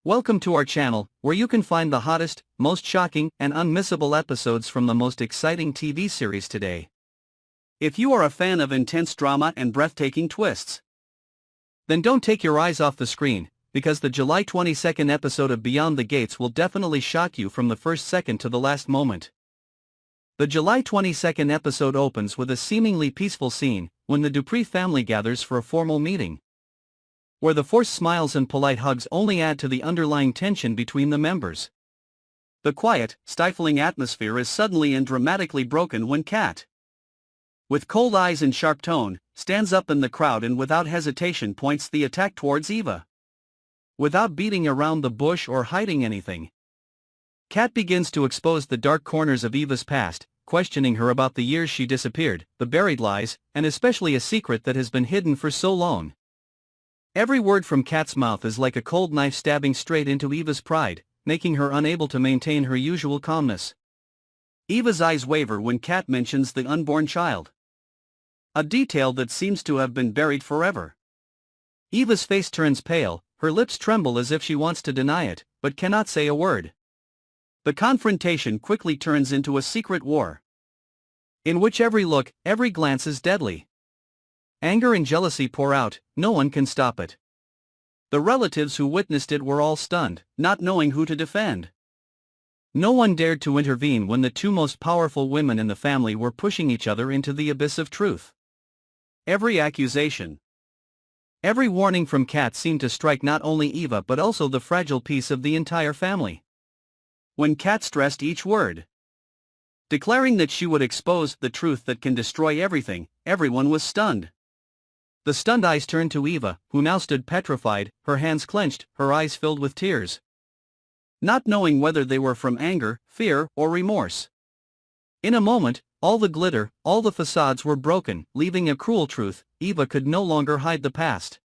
Welcome to our channel, where you can find the hottest, most shocking, and unmissable episodes from the most exciting TV series today. If you are a fan of intense drama and breathtaking twists, then don't take your eyes off the screen, because the July 22nd episode of Beyond the Gates will definitely shock you from the first second to the last moment. The July 22nd episode opens with a seemingly peaceful scene, when the Dupree family gathers for a formal meeting, where the forced smiles and polite hugs only add to the underlying tension between the members. The quiet, stifling atmosphere is suddenly and dramatically broken when Kat, with cold eyes and sharp tone, stands up in the crowd and without hesitation points the attack towards Eva. Without beating around the bush or hiding anything, Kat begins to expose the dark corners of Eva's past, questioning her about the years she disappeared, the buried lies, and especially a secret that has been hidden for so long. Every word from Kat's mouth is like a cold knife stabbing straight into Eva's pride, making her unable to maintain her usual calmness. Eva's eyes waver when Kat mentions the unborn child, a detail that seems to have been buried forever. Eva's face turns pale, her lips tremble as if she wants to deny it, but cannot say a word. The confrontation quickly turns into a secret war, in which every look, every glance is deadly. Anger and jealousy pour out, no one can stop it. The relatives who witnessed it were all stunned, not knowing who to defend. No one dared to intervene when the two most powerful women in the family were pushing each other into the abyss of truth. Every accusation, every warning from Kat seemed to strike not only Eva but also the fragile peace of the entire family. When Kat stressed each word, declaring that she would expose the truth that can destroy everything, everyone was stunned. The stunned eyes turned to Eva, who now stood petrified, her hands clenched, her eyes filled with tears, not knowing whether they were from anger, fear, or remorse. In a moment, all the glitter, all the facades were broken, leaving a cruel truth: Eva could no longer hide the past.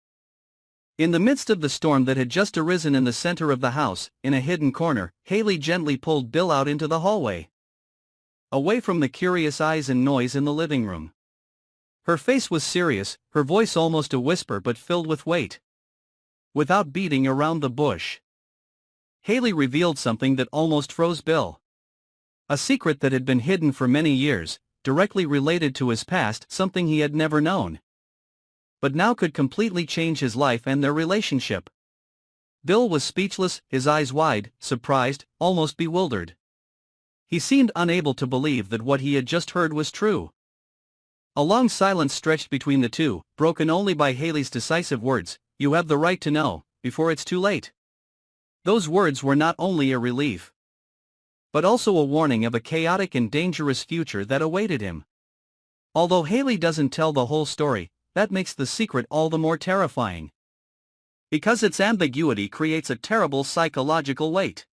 In the midst of the storm that had just arisen in the center of the house, in a hidden corner, Haley gently pulled Bill out into the hallway, away from the curious eyes and noise in the living room. Her face was serious, her voice almost a whisper but filled with weight. Without beating around the bush, Haley revealed something that almost froze Bill. A secret that had been hidden for many years, directly related to his past, something he had never known, but now could completely change his life and their relationship. Bill was speechless, his eyes wide, surprised, almost bewildered. He seemed unable to believe that what he had just heard was true. A long silence stretched between the two, broken only by Haley's decisive words: "You have the right to know, before it's too late." Those words were not only a relief, but also a warning of a chaotic and dangerous future that awaited him. Although Haley doesn't tell the whole story, that makes the secret all the more terrifying, because its ambiguity creates a terrible psychological weight.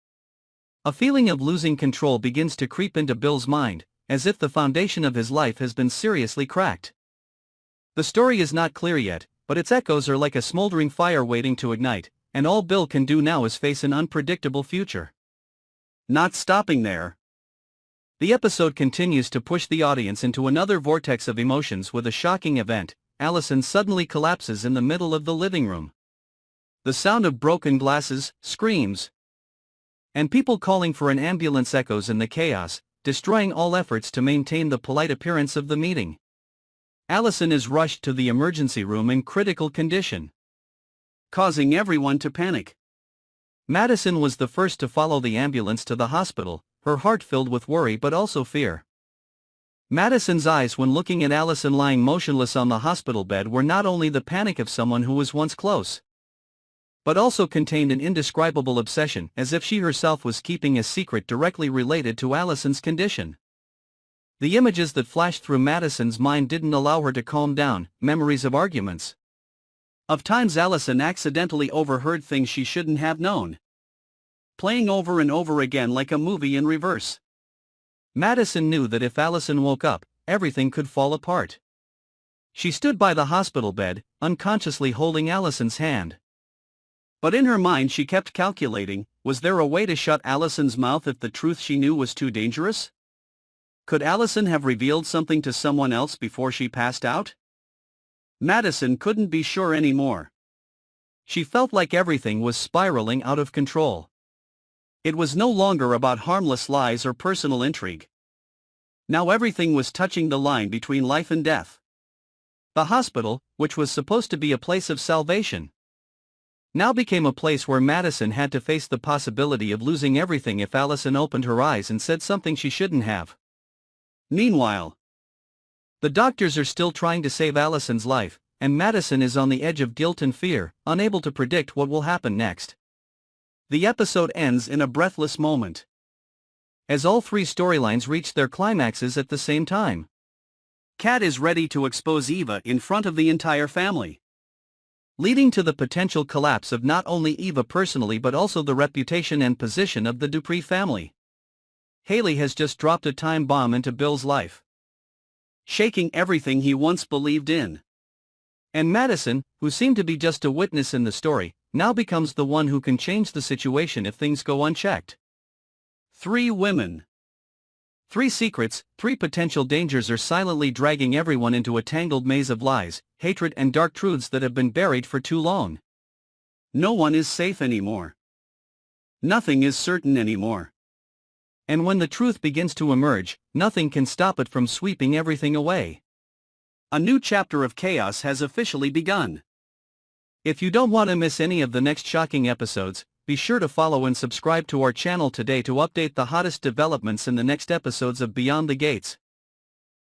A feeling of losing control begins to creep into Bill's mind, as if the foundation of his life has been seriously cracked. The story is not clear yet, but its echoes are like a smoldering fire waiting to ignite, and all Bill can do now is face an unpredictable future. Not stopping there, the episode continues to push the audience into another vortex of emotions with a shocking event: Allison suddenly collapses in the middle of the living room. The sound of broken glasses, screams, and people calling for an ambulance echoes in the chaos, destroying all efforts to maintain the polite appearance of the meeting. Allison is rushed to the emergency room in critical condition, causing everyone to panic. Madison was the first to follow the ambulance to the hospital, her heart filled with worry but also fear. Madison's eyes when looking at Allison lying motionless on the hospital bed were not only the panic of someone who was once close, but also contained an indescribable obsession, as if she herself was keeping a secret directly related to Allison's condition. The images that flashed through Madison's mind didn't allow her to calm down, memories of arguments, of times Allison accidentally overheard things she shouldn't have known, playing over and over again like a movie in reverse. Madison knew that if Allison woke up, everything could fall apart. She stood by the hospital bed, unconsciously holding Allison's hand. But in her mind she kept calculating: was there a way to shut Allison's mouth if the truth she knew was too dangerous? Could Allison have revealed something to someone else before she passed out? Madison couldn't be sure anymore. She felt like everything was spiraling out of control. It was no longer about harmless lies or personal intrigue. Now everything was touching the line between life and death. The hospital, which was supposed to be a place of salvation, now became a place where Madison had to face the possibility of losing everything if Allison opened her eyes and said something she shouldn't have. Meanwhile, the doctors are still trying to save Allison's life, and Madison is on the edge of guilt and fear, unable to predict what will happen next. The episode ends in a breathless moment, as all three storylines reach their climaxes at the same time. Kat is ready to expose Eva in front of the entire family, leading to the potential collapse of not only Eva personally but also the reputation and position of the Dupree family. Haley has just dropped a time bomb into Bill's life, shaking everything he once believed in. And Madison, who seemed to be just a witness in the story, now becomes the one who can change the situation if things go unchecked. 3 women. 3 secrets, 3 potential dangers are silently dragging everyone into a tangled maze of lies, hatred and dark truths that have been buried for too long. No one is safe anymore. Nothing is certain anymore. And when the truth begins to emerge, nothing can stop it from sweeping everything away. A new chapter of chaos has officially begun. If you don't want to miss any of the next shocking episodes, be sure to follow and subscribe to our channel today to update the hottest developments in the next episodes of Beyond the Gates.